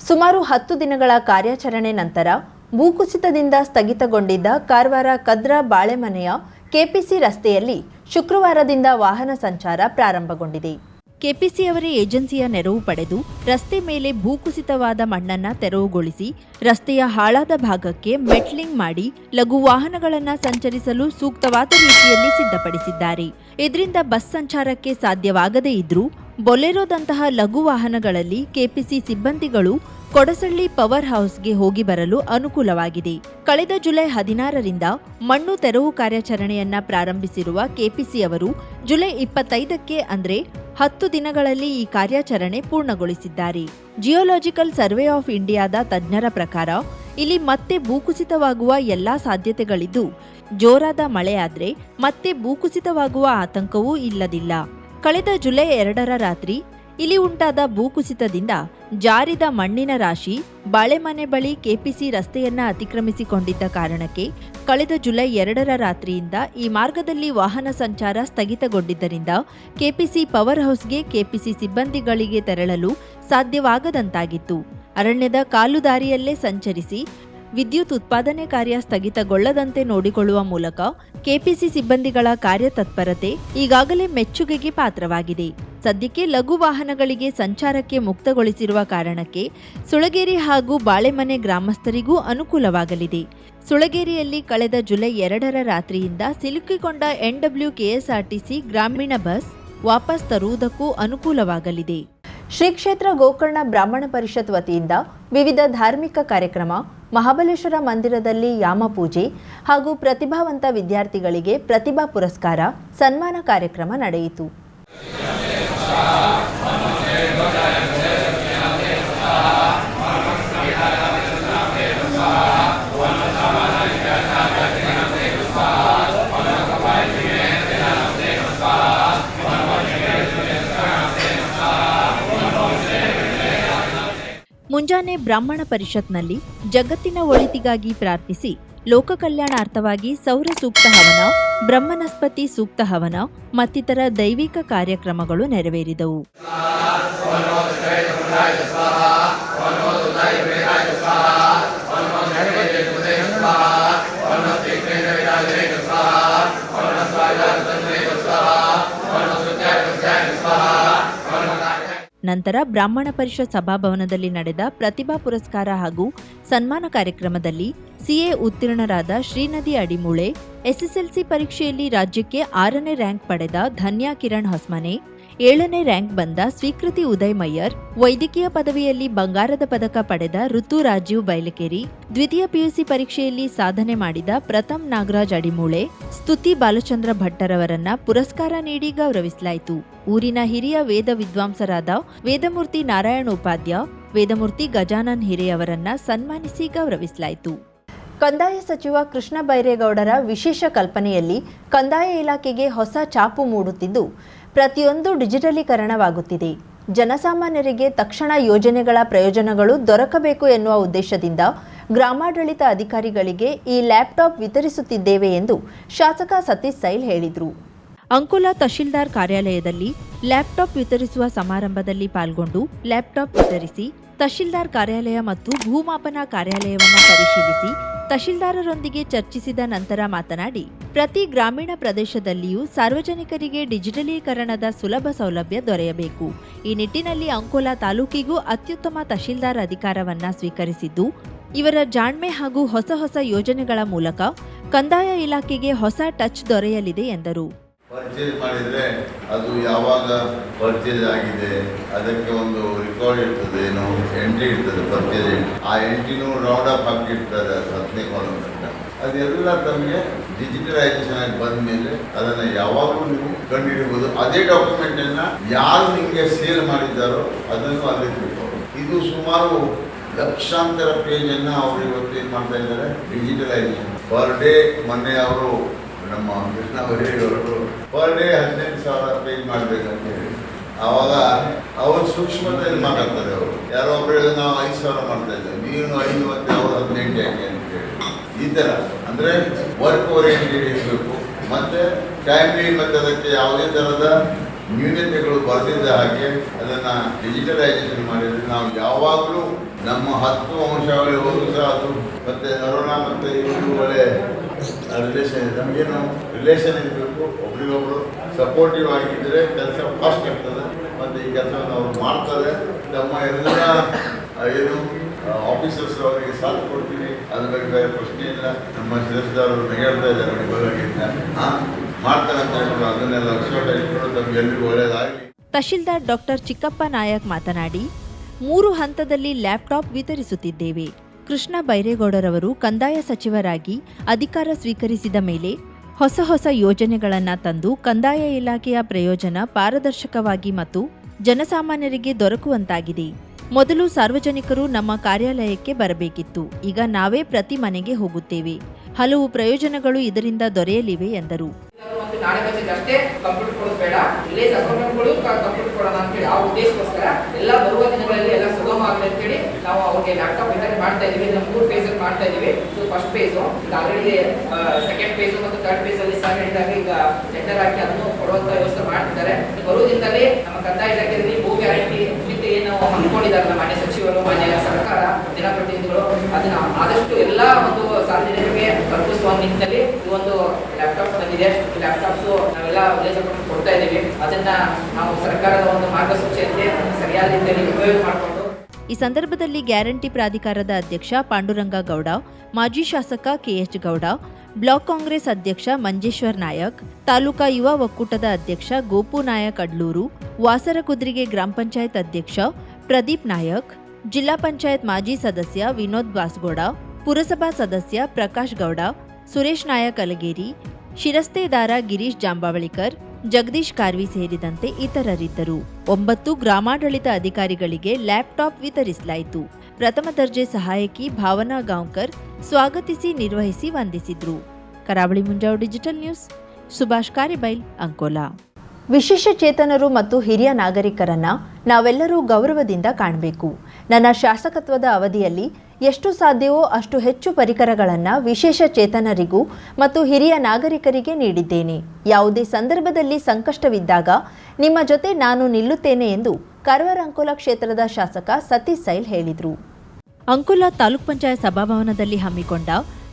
ಸುಮಾರು 10 ದಿನಗಳ ಕಾರ್ಯಾಚರಣೆ ನಂತರ ಭೂಕುಸಿತದಿಂದ ಸ್ಥಗಿತಗೊಂಡಿದ್ದ ಕಾರವಾರ ಕದ್ರಾ ಬಾಳೆಮನೆಯ ಕೆಪಿಸಿ ರಸ್ತೆಯಲ್ಲಿ ಶುಕ್ರವಾರದಿಂದ ವಾಹನ ಸಂಚಾರ ಪ್ರಾರಂಭಗೊಂಡಿದೆ. ಕೆಪಿಸಿಯವರೇ ಏಜೆನ್ಸಿಯ ನೆರವು ಪಡೆದು ರಸ್ತೆ ಮೇಲೆ ಭೂಕುಸಿತವಾದ ಮಣ್ಣನ್ನು ತೆರವುಗೊಳಿಸಿ ರಸ್ತೆಯ ಹಾಳಾದ ಭಾಗಕ್ಕೆ ಮೆಟ್ಲಿಂಗ್ ಮಾಡಿ ಲಘು ವಾಹನಗಳನ್ನು ಸಂಚರಿಸಲು ಸೂಕ್ತವಾದ ರೀತಿಯಲ್ಲಿ ಸಿದ್ಧಪಡಿಸಿದ್ದಾರೆ. ಇದರಿಂದ ಬಸ್ ಸಂಚಾರಕ್ಕೆ ಸಾಧ್ಯವಾಗದೇ ಇದ್ರೂ ಬೊಲೆರೋದಂತಹ ಲಘು ವಾಹನಗಳಲ್ಲಿ ಕೆಪಿಸಿ ಸಿಬ್ಬಂದಿಗಳು ಕೊಡಸಳ್ಳಿ ಪವರ್ ಹೌಸ್ಗೆ ಹೋಗಿ ಬರಲು ಅನುಕೂಲವಾಗಿದೆ. ಕಳೆದ ಜುಲೈ 16ರಿಂದ ಮಣ್ಣು ತೆರವು ಕಾರ್ಯಾಚರಣೆಯನ್ನ ಪ್ರಾರಂಭಿಸಿರುವ ಕೆಪಿಸಿಯವರು ಜುಲೈ 25ಕ್ಕೆ ಅಂದ್ರೆ 10 ದಿನಗಳಲ್ಲಿ ಈ ಕಾರ್ಯಾಚರಣೆ ಪೂರ್ಣಗೊಳಿಸಿದ್ದಾರೆ. ಜಿಯೋಲಾಜಿಕಲ್ ಸರ್ವೆ ಆಫ್ ಇಂಡಿಯಾದ ತಜ್ಞರ ಪ್ರಕಾರ ಇಲ್ಲಿ ಮತ್ತೆ ಭೂಕುಸಿತವಾಗುವ ಎಲ್ಲಾ ಸಾಧ್ಯತೆಗಳಿದ್ದು ಜೋರಾದ ಮಳೆಯಾದ್ರೆ ಮತ್ತೆ ಭೂಕುಸಿತವಾಗುವ ಆತಂಕವೂ ಇಲ್ಲದಿಲ್ಲ. ಕಳೆದ ಜುಲೈ 2ರ ರಾತ್ರಿ ಇಲ್ಲಿ ಉಂಟಾದ ಭೂಕುಸಿತದಿಂದ ಜಾರಿದ ಮಣ್ಣಿನ ರಾಶಿ ಬಾಳೆಮನೆ ಬಳಿ ಕೆಪಿಸಿ ರಸ್ತೆಯನ್ನ ಅತಿಕ್ರಮಿಸಿಕೊಂಡಿದ್ದ ಕಾರಣಕ್ಕೆ ಕಳೆದ ಜುಲೈ 2ರ ರಾತ್ರಿಯಿಂದ ಈ ಮಾರ್ಗದಲ್ಲಿ ವಾಹನ ಸಂಚಾರ ಸ್ಥಗಿತಗೊಂಡಿದ್ದರಿಂದ ಕೆಪಿಸಿ ಪವರ್ ಹೌಸ್ಗೆ ಕೆಪಿಸಿ ಸಿಬ್ಬಂದಿಗಳಿಗೆ ತೆರಳಲು ಸಾಧ್ಯವಾಗದಂತಾಗಿತ್ತು. ಅರಣ್ಯದ ಕಾಲುದಾರಿಯಲ್ಲೇ ಸಂಚರಿಸಿ ವಿದ್ಯುತ್ ಉತ್ಪಾದನೆ ಕಾರ್ಯ ಸ್ಥಗಿತಗೊಳ್ಳದಂತೆ ನೋಡಿಕೊಳ್ಳುವ ಮೂಲಕ ಕೆಪಿಸಿ ಸಿಬ್ಬಂದಿಗಳ ಕಾರ್ಯತತ್ಪರತೆ ಈಗಾಗಲೇ ಮೆಚ್ಚುಗೆಗೆ ಪಾತ್ರವಾಗಿದೆ. ಸದ್ಯಕ್ಕೆ ಲಘು ವಾಹನಗಳಿಗೆ ಸಂಚಾರಕ್ಕೆ ಮುಕ್ತಗೊಳಿಸಿರುವ ಕಾರಣಕ್ಕೆ ಸುಳಗೇರಿ ಹಾಗೂ ಬಾಳೆಮನೆ ಗ್ರಾಮಸ್ಥರಿಗೂ ಅನುಕೂಲವಾಗಲಿದೆ. ಸುಳಗೇರಿಯಲ್ಲಿ ಕಳೆದ ಜುಲೈ 2ರ ರಾತ್ರಿಯಿಂದ ಸಿಲುಕಿಕೊಂಡ NWKSRTC ಗ್ರಾಮೀಣ ಬಸ್ ವಾಪಸ್ ತರುವುದಕ್ಕೂ ಅನುಕೂಲವಾಗಲಿದೆ. ಶ್ರೀ ಕ್ಷೇತ್ರ ಗೋಕರ್ಣ ಬ್ರಾಹ್ಮಣ ಪರಿಷತ್ ವತಿಯಿಂದ ವಿವಿಧ ಧಾರ್ಮಿಕ ಕಾರ್ಯಕ್ರಮ, ಮಹಾಬಲೇಶ್ವರ ಮಂದಿರದಲ್ಲಿ ಯಾಮ ಪೂಜೆ ಹಾಗೂ ಪ್ರತಿಭಾವಂತ ವಿದ್ಯಾರ್ಥಿಗಳಿಗೆ ಪ್ರತಿಭಾ ಪುರಸ್ಕಾರ, ಸನ್ಮಾನ ಕಾರ್ಯಕ್ರಮ ನಡೆಯಿತು. ಮುಂಜಾನೆ ಬ್ರಾಹ್ಮಣ ಪರಿಷತ್ನಲ್ಲಿ ಜಗತ್ತಿನ ಒಳಿತಿಗಾಗಿ ಪ್ರಾರ್ಥಿಸಿ ಲೋಕ ಕಲ್ಯಾಣಾರ್ಥವಾಗಿ ಸೌರ ಸೂಕ್ತ ಹವನ, ಬ್ರಹ್ಮನಸ್ಪತಿ ಸೂಕ್ತ ಹವನ ಮತ್ತಿತರ ದೈವಿಕ ಕಾರ್ಯಕ್ರಮಗಳು ನೆರವೇರಿದವು. ನಂತರ ಬ್ರಾಹ್ಮಣ ಪರಿಷತ್ ಸಭಾಭವನದಲ್ಲಿ ನಡೆದ ಪ್ರತಿಭಾ ಪುರಸ್ಕಾರ ಹಾಗೂ ಸನ್ಮಾನ ಕಾರ್ಯಕ್ರಮದಲ್ಲಿ ಸಿಎ ಉತ್ತೀರ್ಣರಾದ ಶ್ರೀನದಿ ಅಡಿಮೂಳೆ, ಎಸ್ಎಸ್ಎಲ್ಸಿ ಪರೀಕ್ಷೆಯಲ್ಲಿ ರಾಜ್ಯಕ್ಕೆ 6ನೇ ರ್ಯಾಂಕ್ ಪಡೆದ ಧನ್ಯಾ ಕಿರಣ್ ಹೊಸ್ಮನೆ, 7ನೇ ರ್ಯಾಂಕ್ ಬಂದ ಸ್ವೀಕೃತಿ ಉದಯ್ ಮಯ್ಯರ್, ವೈದ್ಯಕೀಯ ಪದವಿಯಲ್ಲಿ ಬಂಗಾರದ ಪದಕ ಪಡೆದ ಋತು ರಾಜೀವ್ ಬೈಲಕೇರಿ, ದ್ವಿತೀಯ ಪಿಯುಸಿ ಪರೀಕ್ಷೆಯಲ್ಲಿ ಸಾಧನೆ ಮಾಡಿದ ಪ್ರಥಮ್ ನಾಗರಾಜ್ ಅಡಿಮೂಳೆ, ಸ್ತುತಿ ಬಾಲಚಂದ್ರ ಭಟ್ಟರವರನ್ನ ಪುರಸ್ಕಾರ ನೀಡಿ ಗೌರವಿಸಲಾಯಿತು. ಊರಿನ ಹಿರಿಯ ವೇದ ವಿದ್ವಾಂಸರಾದ ವೇದಮೂರ್ತಿ ನಾರಾಯಣ ಉಪಾಧ್ಯ, ವೇದಮೂರ್ತಿ ಗಜಾನನ್ ಹಿರೇಯವರನ್ನ ಸನ್ಮಾನಿಸಿ ಗೌರವಿಸಲಾಯಿತು. ಕಂದಾಯ ಸಚಿವ ಕೃಷ್ಣ ಬೈರೇಗೌಡರ ವಿಶೇಷ ಕಲ್ಪನೆಯಲ್ಲಿ ಕಂದಾಯ ಇಲಾಖೆಗೆ ಹೊಸ ಛಾಪು ಮೂಡುತ್ತಿದ್ದು ಪ್ರತಿಯೊಂದು ಡಿಜಿಟಲೀಕರಣವಾಗುತ್ತಿದೆ. ಜನಸಾಮಾನ್ಯರಿಗೆ ತಕ್ಷಣ ಯೋಜನೆಗಳ ಪ್ರಯೋಜನಗಳು ದೊರಕಬೇಕು ಎನ್ನುವ ಉದ್ದೇಶದಿಂದ ಗ್ರಾಮಾಡಳಿತ ಅಧಿಕಾರಿಗಳಿಗೆ ಈ ಲ್ಯಾಪ್ಟಾಪ್ ವಿತರಿಸುತ್ತಿದ್ದೇವೆ ಎಂದು ಶಾಸಕ ಸತೀಶ್ ಸೈಲ್ ಹೇಳಿದರು. ಅಂಕೋಲಾ ತಹಶೀಲ್ದಾರ್ ಕಾರ್ಯಾಲಯದಲ್ಲಿ ಲ್ಯಾಪ್ಟಾಪ್ ವಿತರಿಸುವ ಸಮಾರಂಭದಲ್ಲಿ ಪಾಲ್ಗೊಂಡು ಲ್ಯಾಪ್ಟಾಪ್ ವಿತರಿಸಿ ತಹಶೀಲ್ದಾರ್ ಕಾರ್ಯಾಲಯ ಮತ್ತು ಭೂಮಾಪನ ಕಾರ್ಯಾಲಯವನ್ನು ಪರಿಶೀಲಿಸಿ ತಹಶೀಲ್ದಾರರೊಂದಿಗೆ ಚರ್ಚಿಸಿದ ನಂತರ ಮಾತನಾಡಿ, ಪ್ರತಿ ಗ್ರಾಮೀಣ ಪ್ರದೇಶದಲ್ಲಿಯೂ ಸಾರ್ವಜನಿಕರಿಗೆ ಡಿಜಿಟಲೀಕರಣದ ಸುಲಭ ಸೌಲಭ್ಯ ದೊರೆಯಬೇಕು. ಈ ನಿಟ್ಟಿನಲ್ಲಿ ಅಂಕೋಲಾ ತಾಲೂಕಿಗೂ ಅತ್ಯುತ್ತಮ ತಹಶೀಲ್ದಾರ್ ಅಧಿಕಾರವನ್ನ ಸ್ವೀಕರಿಸಿದ್ದು, ಇವರ ಜಾಣ್ಮೆ ಹಾಗೂ ಹೊಸ ಯೋಜನೆಗಳ ಮೂಲಕ ಕಂದಾಯ ಇಲಾಖೆಗೆ ಹೊಸ ಟಚ್ ದೊರೆಯಲಿದೆ ಎಂದರು. ಪರ್ಚೇಸ್ ಮಾಡಿದರೆ ಅದು ಯಾವಾಗ ಪರ್ಚೇಸ್ ಆಗಿದೆ ಅದಕ್ಕೆ ಒಂದು ರೆಕಾರ್ಡ್ ಇರ್ತದೆ, ಏನೋ ಎಂಟ್ರಿ ಇರ್ತದೆ, ಪರ್ಚೇಸ್ ಆ ಎಂಟ್ರಿನೂ ರೌಂಡ್ ಅಪ್ ಹಾಕಿರ್ತಾರೆ 10ನೇ ಕಾಲಮ್. ಅದೆಲ್ಲ ತಮಗೆ ಡಿಜಿಟಲೈಸೇಷನ್ ಆಗಿ ಬಂದ ಮೇಲೆ ಅದನ್ನು ಯಾವಾಗಲೂ ನೀವು ಕಂಡುಹಿಡಬಹುದು. ಅದೇ ಡಾಕ್ಯುಮೆಂಟನ್ನು ಯಾರು ನಿಮಗೆ ಸೇಲ್ ಮಾಡಿದ್ದಾರೋ ಅದನ್ನು ಅಲ್ಲಿ ತಿಳ್ಕೊಂಡು, ಇದು ಸುಮಾರು ಲಕ್ಷಾಂತರ ಪೇಜನ್ನು ಅವರು ಇವತ್ತು ಏನು ಮಾಡ್ತಾ ಇದ್ದಾರೆ, ಡಿಜಿಟಲೈಸೇಷನ್. ಪರ್ ಡೇ ಮೊನ್ನೆ ಅವರು ನಮ್ಮ ಕೃಷ್ಣ ಬೈರೇಗೌಡರು ಪರ್ ಡೇ 15,000 ಪೇಜ್ ಮಾಡಬೇಕಂತ ಹೇಳಿ, ಆವಾಗ ಅವರು ಸೂಕ್ಷ್ಮತೆಯಲ್ಲಿ ಮಾತಾಡ್ತಾರೆ. ಅವರು ಯಾರೋ ಒಬ್ಬರು ಹೇಳಿದ್ರೆ ನಾವು 5,000 ಮಾಡ್ತಾ ಇದ್ದೇವೆ, ನೀನು 5 ಮತ್ತು ಅವರು 18 ಯಾಕೆ ಅಂತ ಹೇಳಿ. ಈ ಥರ ಅಂದರೆ ವರ್ಕ್ ಓರಿಯೆಂಟೆಡ್ ಇರಬೇಕು. ಮತ್ತು ಟೈಮ್ಲಿ ಮತ್ತು ಅದಕ್ಕೆ ಯಾವುದೇ ಥರದ ನ್ಯೂನತೆಗಳು ಬರೆದಿದ್ದ ಹಾಗೆ ಅದನ್ನು ಡಿಜಿಟಲೈಸೇಷನ್ ಮಾಡಿದರೆ ನಾವು ಯಾವಾಗಲೂ ನಮ್ಮ 10 ವಂಶಾವಳಿ ಹೋದ್ರು ಸಹ ಅದು ಮತ್ತೆ ನರೋನಾ ಮತ್ತು ಇವುಗಳೇ ರಿಲೇಷನ್ ಇದೆ. ನಮಗೇನು ರಿಲೇಷನ್ ಇರಬೇಕು, ಒಬ್ರಿಗೊಬ್ರು ಸಪೋರ್ಟಿವ್ ಆಗಿದ್ದರೆ ಕೆಲಸ ಫಾಸ್ಟ್ ಆಗ್ತದೆ ಮತ್ತು ಈ ಕೆಲಸವನ್ನು ಅವ್ರು ಮಾಡ್ತಾರೆ. ನಮ್ಮ ಎಲ್ಲ ಏನು ಆಫೀಸರ್ಸ್ ಅವರಿಗೆ ಸಾಥ್ ಕೊಡ್ತೀವಿ, ಅದ್ರ ಬಗ್ಗೆ ಬೇರೆ ಪ್ರಶ್ನೆ ಇಲ್ಲ. ನಮ್ಮ ಶಿರಸ್ದಾರರು ನೆಗೆಳ್ತಾ ಇದ್ದಾರೆ ಇವಾಗಿಂದ ಮಾಡ್ತಾರೆ ಅಂತ ಹೇಳ್ಬಿಟ್ಟು ಅದನ್ನೆಲ್ಲ ಅಕ್ಷರ ಇಟ್ಕೊಂಡು ತಮ್ಗೆ ಎಲ್ರಿಗೂ ಒಳ್ಳೆಯದಾಗಲಿ. ತಹಶೀಲ್ದಾರ್ ಡಾಕ್ಟರ್ ಚಿಕ್ಕಪ್ಪ ನಾಯಕ್ ಮಾತನಾಡಿ, 3 ಹಂತದಲ್ಲಿ ಲ್ಯಾಪ್ಟಾಪ್ ವಿತರಿಸುತ್ತಿದ್ದೇವೆ. ಕೃಷ್ಣ ಬೈರೇಗೌಡರವರು ಕಂದಾಯ ಸಚಿವರಾಗಿ ಅಧಿಕಾರ ಸ್ವೀಕರಿಸಿದ ಮೇಲೆ ಹೊಸ ಯೋಜನೆಗಳನ್ನು ತಂದು ಕಂದಾಯ ಇಲಾಖೆಯ ಪ್ರಯೋಜನ ಪಾರದರ್ಶಕವಾಗಿ ಮತ್ತು ಜನಸಾಮಾನ್ಯರಿಗೆ ದೊರಕುವಂತಾಗಿದೆ. ಮೊದಲು ಸಾರ್ವಜನಿಕರು ನಮ್ಮ ಕಾರ್ಯಾಲಯಕ್ಕೆ ಬರಬೇಕಿತ್ತು. ಈಗ ನಾವೇ ಪ್ರತಿ ಮನೆಗೆ ಹೋಗುತ್ತೇವೆ. ಹಲವು ಪ್ರಯೋಜನಗಳು ಇದರಿಂದ ದೊರೆಯಲಿವೆ ಎಂದರು. ನಾಳೆ ಬಜೆಟ್ ಅಷ್ಟೇ ಕಂಪ್ಯೂಟರ್ ಕೊಡೋದು ಬೇಡ, ವಿಲೇಜ್ ಅಕೌಂಟೆಂಟ್ಗಳು ಕಂಪ್ಯೂಟರ್ ಕೊಡೋಣ ಅಂತೇಳಿ ಆ ಉದ್ದೇಶಕ್ಕೋಸ್ಕರ ಎಲ್ಲ ಬರುವ ದಿನಗಳಲ್ಲಿ ಎಲ್ಲ ಸುಗಮ ಆಗಲಿ ಅಂತೇಳಿ ನಾವು ಅವ್ರಿಗೆ ಲ್ಯಾಪ್ಟಾಪ್ ವಿತರಣೆ ಮಾಡ್ತಾ ಇದೀವಿ. ನಾವು 3 ಫೇಸಲ್ಲಿ ಮಾಡ್ತಾ ಇದೀವಿ. ಇದು ಫಸ್ಟ್ ಫೇಸು, ಈಗ ಆಲ್ರೆಡಿ ಸೆಕೆಂಡ್ ಫೇಸು ಮತ್ತು ಥರ್ಡ್ ಫೇಸಲ್ಲಿ ಸಹ ಹೇಳಿದಾಗ ಈಗ ಟೆಂಡರ್ ಹಾಕಿ ಅದನ್ನು ಕೊಡುವಂತ ವ್ಯವಸ್ಥೆ ಮಾಡ್ತಿದ್ದಾರೆ. ಬರುವುದಿಂದಲೇ ನಮ್ಮ ಕಂದಾಯ ಇಲಾಖೆಯಲ್ಲಿ ಭೂ ಗ್ಯಾರಂಟಿ ಏನು ಹಮ್ಮಿಕೊಂಡಿದ್ದಾರೆ ನಮ್ಮ ಮಾನ್ಯ ಸಚಿವರು, ಮಾನ್ಯ ಸರ್ಕಾರ, ಜನಪ್ರತಿನಿಧಿಗಳು, ಅದನ್ನ ಆದಷ್ಟು ಎಲ್ಲ ಒಂದು ಸಾರ್ವಜನಿಕರಿಗೆ ತಲುಪಿಸುವ ನಿಟ್ಟಿನಲ್ಲಿ ಈ ಒಂದು ಲ್ಯಾಪ್ಟಾಪ್ ಬಂದಿದೆ. ಲ್ಯಾಪ್ಟಾಪ್ಸ್ ನಾವೆಲ್ಲ ವಿಲೇಜ್ ಅಕೌಂಟ್ ಕೊಡ್ತಾ ಇದ್ದೀವಿ. ಅದನ್ನ ನಾವು ಸರ್ಕಾರದ ಒಂದು ಮಾರ್ಗಸೂಚಿಯಂತೆ ಸರಿಯಾದ ರೀತಿಯಲ್ಲಿ ಉಪಯೋಗ ಮಾಡಿಕೊಂಡು. ಈ ಸಂದರ್ಭದಲ್ಲಿ ಗ್ಯಾರಂಟಿ ಪ್ರಾಧಿಕಾರದ ಅಧ್ಯಕ್ಷ ಪಾಂಡುರಂಗ ಗೌಡ, ಮಾಜಿ ಶಾಸಕ ಕೆಎಚ್ ಗೌಡ, ಬ್ಲಾಕ್ ಕಾಂಗ್ರೆಸ್ ಅಧ್ಯಕ್ಷ ಮಂಜೇಶ್ವರ್ ನಾಯಕ್, ತಾಲೂಕಾ ಯುವ ಒಕ್ಕೂಟದ ಅಧ್ಯಕ್ಷ ಗೋಪು ನಾಯಕ್ ಅಡ್ಲೂರು, ವಾಸರಕುದ್ರಿಗೆ ಗ್ರಾಮ ಪಂಚಾಯತ್ ಅಧ್ಯಕ್ಷ ಪ್ರದೀಪ್ ನಾಯಕ್, ಜಿಲ್ಲಾ ಪಂಚಾಯತ್ ಮಾಜಿ ಸದಸ್ಯ ವಿನೋದ್ ಬಾಸ್ಗೌಡ, ಪುರಸಭಾ ಸದಸ್ಯ ಪ್ರಕಾಶ್ ಗೌಡ, ಸುರೇಶ್ ನಾಯಕ್ ಅಲಗೇರಿ, ಶಿರಸ್ತೇದಾರ ಗಿರೀಶ್ ಜಾಂಬಾವಳಿಕರ್, ಜಗದೀಶ್ ಕಾರ್ವಿ ಸೇರಿದಂತೆ ಇತರರಿದ್ದರು. 9 ಗ್ರಾಮಾಡಳಿತ ಅಧಿಕಾರಿಗಳಿಗೆ ಲ್ಯಾಪ್ಟಾಪ್ ವಿತರಿಸಲಾಯಿತು. ಪ್ರಥಮ ದರ್ಜೆ ಸಹಾಯಕಿ ಭಾವನಾ ಗಾಂವ್ಕರ್ ಸ್ವಾಗತಿಸಿ ನಿರ್ವಹಿಸಿ ವಂದಿಸಿದ್ರು. Karavali Munjavu digital news, Subhash ಕಾರಿಬೈಲ್, Ankola. ವಿಶೇಷ ಚೇತನರು ಮತ್ತು ಹಿರಿಯ ನಾಗರಿಕರನ್ನ ನಾವೆಲ್ಲರೂ ಗೌರವದಿಂದ ಕಾಣಬೇಕು. ನನ್ನ ಶಾಸಕತ್ವದ ಅವಧಿಯಲ್ಲಿ ಎಷ್ಟು ಸಾಧ್ಯವೋ ಅಷ್ಟು ಹೆಚ್ಚು ಪರಿಕರಗಳನ್ನು ವಿಶೇಷ ಚೇತನರಿಗೂ ಮತ್ತು ಹಿರಿಯ ನಾಗರಿಕರಿಗೆ ನೀಡಿದ್ದೇನೆ. ಯಾವುದೇ ಸಂದರ್ಭದಲ್ಲಿ ಸಂಕಷ್ಟವಿದ್ದಾಗ ನಿಮ್ಮ ಜೊತೆ ನಾನು ನಿಲ್ಲುತ್ತೇನೆ ಎಂದು ಕಾರವಾರ ಅಂಕೋಲಾ ಕ್ಷೇತ್ರದ ಶಾಸಕ ಸತೀಶ್ ಸೈಲ್ ಹೇಳಿದರು. ಅಂಕೋಲಾ ತಾಲೂಕ್ ಪಂಚಾಯತ್ ಸಭಾಭವನದಲ್ಲಿ ಹಮ್ಮಿಕೊಂಡ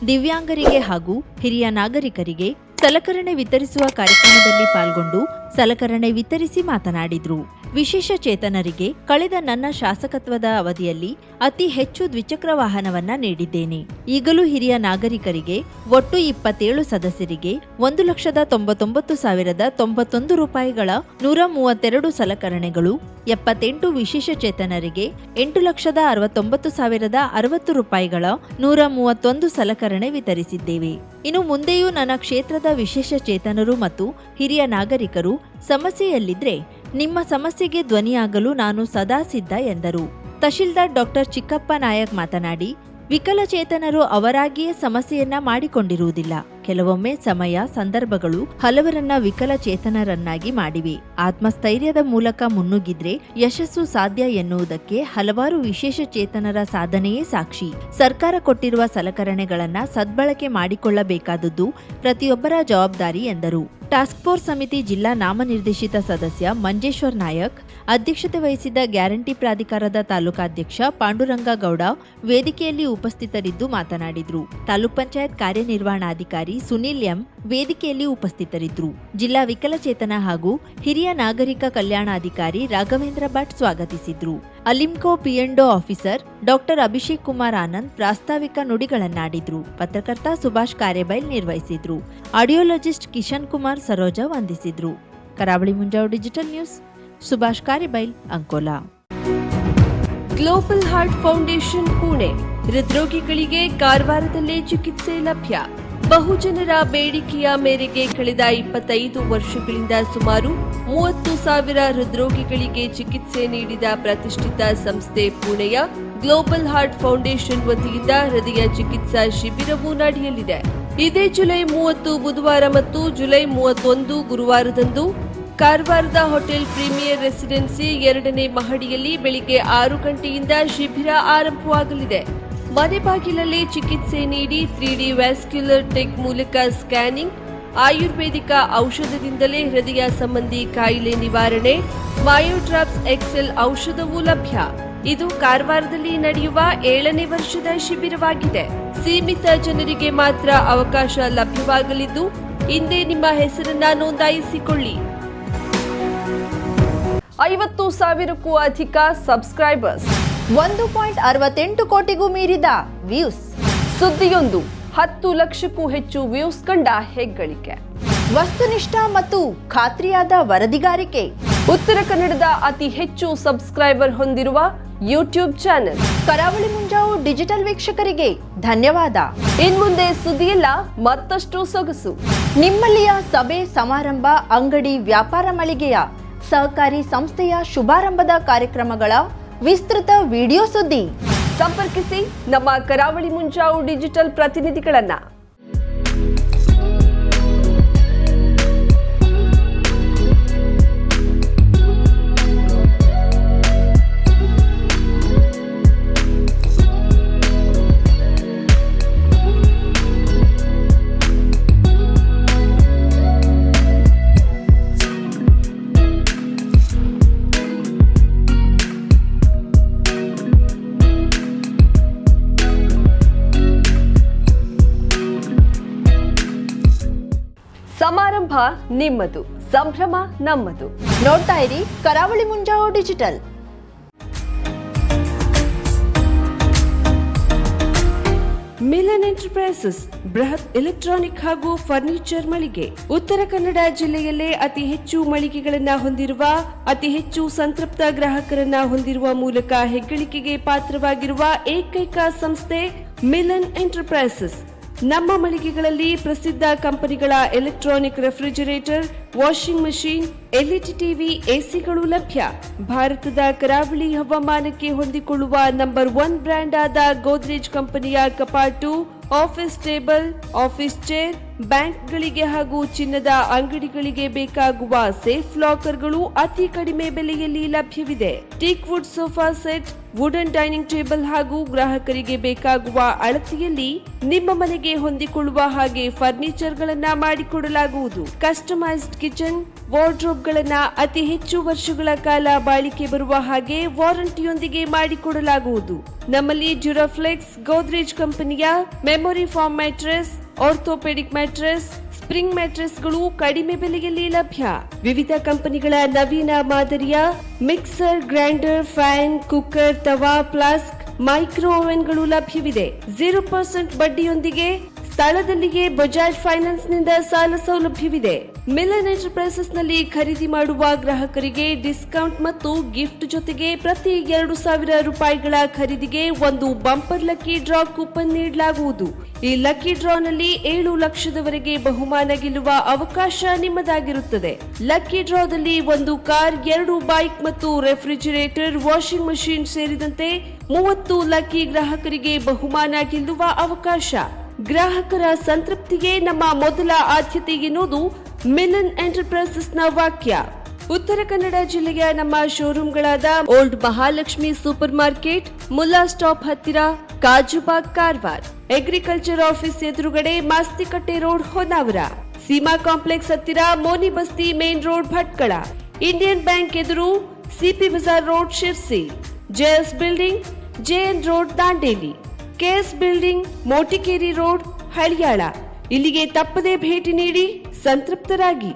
ದಿವ್ಯಾಂಗರಿಗೆ ಹಾಗೂ ಹಿರಿಯ ನಾಗರಿಕರಿಗೆ ಸಲಕರಣೆ ವಿತರಿಸುವ ಕಾರ್ಯಕ್ರಮದಲ್ಲಿ ಪಾಲ್ಗೊಂಡು ಸಲಕರಣೆ ವಿತರಿಸಿ ಮಾತನಾಡಿದರು. ವಿಶೇಷ ಚೇತನರಿಗೆ ಕಳೆದ ನನ್ನ ಶಾಸಕತ್ವದ ಅವಧಿಯಲ್ಲಿ ಅತಿ ಹೆಚ್ಚು ದ್ವಿಚಕ್ರ ವಾಹನವನ್ನ ನೀಡಿದ್ದೇನೆ. ಈಗಲೂ ಹಿರಿಯ ನಾಗರಿಕರಿಗೆ ಒಟ್ಟು 27 ಸದಸ್ಯರಿಗೆ 1,99,091 ರೂಪಾಯಿಗಳ 132 ಸಲಕರಣೆಗಳು, 78 ವಿಶೇಷ ಚೇತನರಿಗೆ 8,69,060 ರೂಪಾಯಿಗಳ 131 ಸಲಕರಣೆ ವಿತರಿಸಿದ್ದೇವೆ. ಇನ್ನು ಮುಂದೆಯೂ ನನ್ನ ಕ್ಷೇತ್ರದ ವಿಶೇಷ ಚೇತನರು ಮತ್ತು ಹಿರಿಯ ನಾಗರಿಕರು ಸಮಸ್ಯೆಯಲ್ಲಿದ್ರೆ ನಿಮ್ಮ ಸಮಸ್ಯೆಗೆ ಧ್ವನಿಯಾಗಲು ನಾನು ಸದಾ ಸಿದ್ಧ ಎಂದರು. ತಹಶೀಲ್ದಾರ್ ಡಾಕ್ಟರ್ ಚಿಕ್ಕಪ್ಪ ನಾಯಕ್ ಮಾತನಾಡಿ, ವಿಕಲಚೇತನರು ಅವರಾಗಿಯೇ ಸಮಸ್ಯೆಯನ್ನ ಮಾಡಿಕೊಂಡಿರುವುದಿಲ್ಲ. ಕೆಲವೊಮ್ಮೆ ಸಮಯ, ಸಂದರ್ಭಗಳು ಹಲವರನ್ನ ವಿಕಲಚೇತನರನ್ನಾಗಿ ಮಾಡಿವೆ. ಆತ್ಮಸ್ಥೈರ್ಯದ ಮೂಲಕ ಮುನ್ನುಗ್ಗಿದ್ರೆ ಯಶಸ್ಸು ಸಾಧ್ಯ ಎನ್ನುವುದಕ್ಕೆ ಹಲವಾರು ವಿಶೇಷ ಚೇತನರ ಸಾಧನೆಯೇ ಸಾಕ್ಷಿ. ಸರ್ಕಾರ ಕೊಟ್ಟಿರುವ ಸಲಕರಣೆಗಳನ್ನ ಸದ್ಬಳಕೆ ಮಾಡಿಕೊಳ್ಳಬೇಕಾದದ್ದು ಪ್ರತಿಯೊಬ್ಬರ ಜವಾಬ್ದಾರಿ ಎಂದರು. ಟಾಸ್ಕ್ ಫೋರ್ಸ್ ಸಮಿತಿ ಜಿಲ್ಲಾ ನಾಮನಿರ್ದೇಶಿತ ಸದಸ್ಯ ಮಂಜೇಶ್ವರ್ ನಾಯಕ್ ಅಧ್ಯಕ್ಷತೆ ವಹಿಸಿದ್ದ ಗ್ಯಾರಂಟಿ ಪ್ರಾಧಿಕಾರದ ತಾಲೂಕಾಧ್ಯಕ್ಷ ಪಾಂಡುರಂಗ ಗೌಡ ವೇದಿಕೆಯಲ್ಲಿ ಉಪಸ್ಥಿತರಿದ್ದು ಮಾತನಾಡಿದರು. ತಾಲೂಕ್ ಪಂಚಾಯತ್ ಕಾರ್ಯನಿರ್ವಹಣಾಧಿಕಾರಿ ಸುನಿಲ್ ಎಂ ವೇದಿಕೆಯಲ್ಲಿ ಉಪಸ್ಥಿತರಿದ್ದರು. ಜಿಲ್ಲಾ ವಿಕಲಚೇತನ ಹಾಗೂ ಹಿರಿಯ ನಾಗರಿಕ ಕಲ್ಯಾಣಾಧಿಕಾರಿ ರಾಘವೇಂದ್ರ ಭಟ್ ಸ್ವಾಗತಿಸಿದ್ರು. ಅಲಿಮ್ಕೋ ಪಿಎಂಡೋ ಆಫೀಸರ್ ಡಾಕ್ಟರ್ ಅಭಿಷೇಕ್ ಕುಮಾರ್ ಆನಂದ್ ಪ್ರಾಸ್ತಾವಿಕ ನುಡಿಗಳನ್ನಾಡಿದ್ರು. ಪತ್ರಕರ್ತ ಸುಭಾಷ್ ಕಾರೇಬೈಲ್ ನಿರ್ವಹಿಸಿದ್ರು. ಆಡಿಯೋಲಜಿಸ್ಟ್ ಕಿಶನ್ ಕುಮಾರ್ ಸರೋಜಾ ವಂದಿಸಿದ್ರು. Karavali Munjavu digital news, Subhash Karebail, Ankola. Global heart foundation Pune. ಹೃದ್ರೋಗಿಗಳಿಗೆ ಕಾರವಾರದಲ್ಲೇ ಚಿಕಿತ್ಸೆ ಲಭ್ಯ. ಬಹುಜನರ ಬೇಡಿಕೆಯ ಮೇರೆಗೆ ಕಳೆದ 25 ವರ್ಷಗಳಿಂದ ಸುಮಾರು 30,000 ಹೃದ್ರೋಗಿಗಳಿಗೆ ಚಿಕಿತ್ಸೆ ನೀಡಿದ ಪ್ರತಿಷ್ಠಿತ ಸಂಸ್ಥೆ ಪುಣೆಯ ಗ್ಲೋಬಲ್ ಹಾರ್ಟ್ ಫೌಂಡೇಶನ್ ವತಿಯಿಂದ ಹೃದಯ ಚಿಕಿತ್ಸಾ ಶಿಬಿರವು ನಡೆಯಲಿದೆ. ಇದೇ ಜುಲೈ 30 ಬುಧವಾರ ಮತ್ತು ಜುಲೈ 31 ಗುರುವಾರದಂದು ಕಾರವಾರದ ಹೋಟೆಲ್ ಪ್ರೀಮಿಯರ್ ರೆಸಿಡೆನ್ಸಿ 2ನೇ ಮಹಡಿಯಲ್ಲಿ ಬೆಳಿಗ್ಗೆ 6 ಗಂಟೆಯಿಂದ ಶಿಬಿರ ಆರಂಭವಾಗಲಿದೆ. ಮನೆ ಬಾಗಿಲಲ್ಲಿ ಚಿಕಿತ್ಸೆ ನೀಡಿ 3D ವ್ಯಾಸ್ಕ್ಯುಲರ್ ಟೆಕ್ ಮೂಲಕ ಸ್ಕ್ಯಾನಿಂಗ್, ಆಯುರ್ವೇದಿಕ ಔಷಧದಿಂದಲೇ ಹೃದಯ ಸಂಬಂಧಿ ಕಾಯಿಲೆ ನಿವಾರಣೆ, ಮಯೋಡ್ರಾಪ್ಸ್ ಎಕ್ಸೆಲ್ ಔಷಧವೂ ಲಭ್ಯ. ಇದು ಕಾರವಾರದಲ್ಲಿ ನಡೆಯುವ 7ನೇ ವರ್ಷದ ಶಿಬಿರವಾಗಿದೆ. ಸೀಮಿತ ಜನರಿಗೆ ಮಾತ್ರ ಅವಕಾಶ ಲಭ್ಯವಾಗಲಿದ್ದು ಹಿಂದೆ ನಿಮ್ಮ ಹೆಸರನ್ನ ನೋಂದಾಯಿಸಿಕೊಳ್ಳಿ. 50,000ಕ್ಕೂ ಅಧಿಕ ಸಬ್ಸ್ಕ್ರೈಬರ್ಸ್, 1.68 ಕೋಟಿಗೂ ಮೀರಿದ ವ್ಯೂಸ್, ಸುದ್ದಿಯೊಂದು 10 ಲಕ್ಷಕ್ಕೂ ಹೆಚ್ಚು ವ್ಯೂಸ್ ಕಂಡ ಹೆಗ್ಗಳಿಕೆ, ವಸ್ತುನಿಷ್ಠ ಮತ್ತು ಖಾತ್ರಿಯಾದ ವರದಿಗಾರಿಕೆ, ಉತ್ತರ ಕನ್ನಡದ ಅತಿ ಹೆಚ್ಚು ಸಬ್ಸ್ಕ್ರೈಬರ್ ಹೊಂದಿರುವ ಯೂಟ್ಯೂಬ್ ಚಾನೆಲ್. ಕರಾವಳಿ ಮುಂಜಾವು ಡಿಜಿಟಲ್ ವೀಕ್ಷಕರಿಗೆ ಧನ್ಯವಾದ. ಇನ್ಮುಂದೆ ಸುದ್ದಿಯಲ್ಲ ಮತ್ತಷ್ಟು ಸೊಗಸು. ನಿಮ್ಮಲ್ಲಿಯ ಸಭೆ ಸಮಾರಂಭ, ಅಂಗಡಿ, ವ್ಯಾಪಾರ ಮಳಿಗೆಯ ಸಹಕಾರಿ ಸಂಸ್ಥೆಯ ಶುಭಾರಂಭದ ಕಾರ್ಯಕ್ರಮಗಳ ವಿಸ್ತೃತ ವಿಡಿಯೋ ಸುದ್ದಿ. ಸಂಪರ್ಕಿಸಿ ನಮ್ಮ ಕರಾವಳಿ ಮುಂಜಾವು ಡಿಜಿಟಲ್ ಪ್ರತಿನಿಧಿಗಳನ್ನ. ಸಮಾರಂಭ ನಿಮ್ಮದು, ಸಂಭ್ರಮ ನಮ್ಮದು. ನೋಡ್ತಾ ಇರಿ ಕರಾವಳಿ ಮುಂಜಾವು ಡಿಜಿಟಲ್. ಮಿಲನ್ ಎಂಟರ್ಪ್ರೈಸಸ್ ಬೃಹತ್ ಎಲೆಕ್ಟ್ರಾನಿಕ್ ಹಾಗೂ ಫರ್ನಿಚರ್ ಮಳಿಗೆ. ಉತ್ತರ ಕನ್ನಡ ಜಿಲ್ಲೆಯಲ್ಲೇ ಅತಿ ಹೆಚ್ಚು ಮಳಿಗೆಗಳನ್ನ ಹೊಂದಿರುವ, ಅತಿ ಹೆಚ್ಚು ಸಂತೃಪ್ತ ಗ್ರಾಹಕರನ್ನ ಹೊಂದಿರುವ ಮೂಲಕ ಹೆಗ್ಗಳಿಕೆಗೆ ಪಾತ್ರವಾಗಿರುವ ಏಕೈಕ ಸಂಸ್ಥೆ ಮಿಲನ್ ಎಂಟರ್ಪ್ರೈಸಸ್. ನಮ್ಮ ಮಳಿಗೆಗಳಲ್ಲಿ ಪ್ರಸಿದ್ಧ ಕಂಪನಿಗಳ electronic refrigerator, washing machine, LED TV, ಎಸಿಗಳು ಲಭ್ಯ. ಭಾರತದ ಕರಾವಳಿ ಹವಾಮಾನಕ್ಕೆ ಹೊಂದಿಕೊಳ್ಳುವ ನಂಬರ್ 1 ಬ್ರ್ಯಾಂಡ್ ಆದ ಗೋದ್ರೇಜ್ ಕಂಪನಿಯ ಕಪಾಟು, ಆಫೀಸ್ ಟೇಬಲ್, ಆಫೀಸ್ ಚೇರ್, ಬ್ಯಾಂಕ್ಗಳಿಗೆ ಹಾಗೂ ಚಿನ್ನದ ಅಂಗಡಿಗಳಿಗೆ ಬೇಕಾಗುವ ಸೇಫ್ ಲಾಕರ್ಗಳು ಅತಿ ಕಡಿಮೆ ಬೆಲೆಯಲ್ಲಿ ಲಭ್ಯವಿದೆ. Teak wood sofa set, wooden dining table ಹಾಗೂ ಗ್ರಾಹಕರಿಗೆ ಬೇಕಾಗುವ ಅಳತೆಯಲ್ಲಿ ನಿಮ್ಮ ಮನೆಗೆ ಹೊಂದಿಕೊಳ್ಳುವ ಹಾಗೆ ಫರ್ನಿಚರ್ ಗಳನ್ನ ಮಾಡಿಕೊಡಲಾಗುವುದು. ಕಸ್ಟಮೈಸ್ಡ್ ಕಿಚನ್, ವಾರ್ಡ್ರೋಬ್ ಗಳನ್ನ ಅತಿ ಹೆಚ್ಚು ವರ್ಷಗಳ ಕಾಲ ಬಾಳಿಕೆ ಬರುವ ಹಾಗೆ ವಾರಂಟಿಯೊಂದಿಗೆ ಮಾಡಿಕೊಡಲಾಗುವುದು. ನಮ್ಮಲ್ಲಿ ಡ್ಯೂರಾಫ್ಲೆಕ್ಸ್, ಗೋದ್ರೇಜ್ ಕಂಪನಿಯ memory foam mattress, orthopaedic mattress, spring ಮ್ಯಾಟ್ರೆಸ್ಗಳು ಕಡಿಮೆ ಬೆಲೆಯಲ್ಲಿ ಲಭ್ಯ. ವಿವಿಧ ಕಂಪನಿಗಳ ನವೀನ ಮಾದರಿಯ ಮಿಕ್ಸರ್, ಗ್ರೈಂಡರ್, ಫ್ಯಾನ್, ಕುಕ್ಕರ್, ತವಾ, ಫ್ಲಾಸ್ಕ್, ಮೈಕ್ರೋ ಓವೆನ್ಗಳು ಲಭ್ಯವಿದೆ. 0% ಬಡ್ಡಿಯೊಂದಿಗೆ ಸ್ಥಳದಲ್ಲಿಯೇ ಬಜಾಜ್ ಫೈನಾನ್ಸ್ ನಿಂದ ಸಾಲ ಸೌಲಭ್ಯವಿದೆ. ಮಿಲನ್ ಎಂಟರ್ಪ್ರೈಸಸ್ ನಲ್ಲಿ ಖರೀದಿ ಮಾಡುವ ಗ್ರಾಹಕರಿಗೆ ಡಿಸ್ಕೌಂಟ್ ಮತ್ತು ಗಿಫ್ಟ್ ಜೊತೆಗೆ ಪ್ರತಿ 2,000 ರೂಪಾಯಿಗಳ ಖರೀದಿಗೆ ಒಂದು ಬಂಪರ್ ಲಕ್ಕಿ ಡ್ರಾ ಕೂಪನ್ ನೀಡಲಾಗುವುದು. ಈ ಲಕ್ಕಿ ಡ್ರಾ ನಲ್ಲಿ 7 ಲಕ್ಷದವರೆಗೆ ಬಹುಮಾನ ಗೆಲ್ಲುವ ಅವಕಾಶ ನಿಮ್ಮದಾಗಿರುತ್ತದೆ. ಲಕ್ಕಿ ಡ್ರಾದಲ್ಲಿ 1 ಕಾರ್, 2 ಬೈಕ್ ಮತ್ತು ರೆಫ್ರಿಜರೇಟರ್, ವಾಷಿಂಗ್ ಮಷೀನ್ ಸೇರಿದಂತೆ 30 ಲಕ್ಕಿ ಗ್ರಾಹಕರಿಗೆ ಬಹುಮಾನ ಗೆಲ್ಲುವ ಅವಕಾಶ. ಗ್ರಾಹಕರ ಸಂತೃಪ್ತಿಗೆ ನಮ್ಮ ಮೊದಲ ಆದ್ಯತೆ ಎನ್ನುವುದು ಮಿಲನ್ ಎಂಟರ್ಪ್ರೈಸಸ್ನ ವಾಕ್ಯ. ಉತ್ತರ ಕನ್ನಡ ಜಿಲ್ಲೆಯ ನಮ್ಮ ಶೋರೂಮ್ಗಳಾದ old Mahalakshmi super market, Mulla stop ಹತ್ತಿರ, ಕಾಜುಬಾಗ್ ಕಾರವಾರ, ಅಗ್ರಿಕಲ್ಚರ್ ಆಫೀಸ್ ಎದುರುಗಡೆ ಮಾಸ್ತಿಕಟ್ಟೆ ರೋಡ್ ಹೊನ್ನಾವರ, ಸೀಮಾ ಕಾಂಪ್ಲೆಕ್ಸ್ ಹತ್ತಿರ Moni Basti main road Bhatkal, Indian bank ಎದುರು CP Bazar road Sirsi, JS building JN road Dandeli, KS building Motikeri road Haliyal. ಇಲ್ಲಿಗೆ ತಪ್ಪದೇ ಭೇಟಿ ನೀಡಿ ಸಂತೃಪ್ತರಾಗಿ.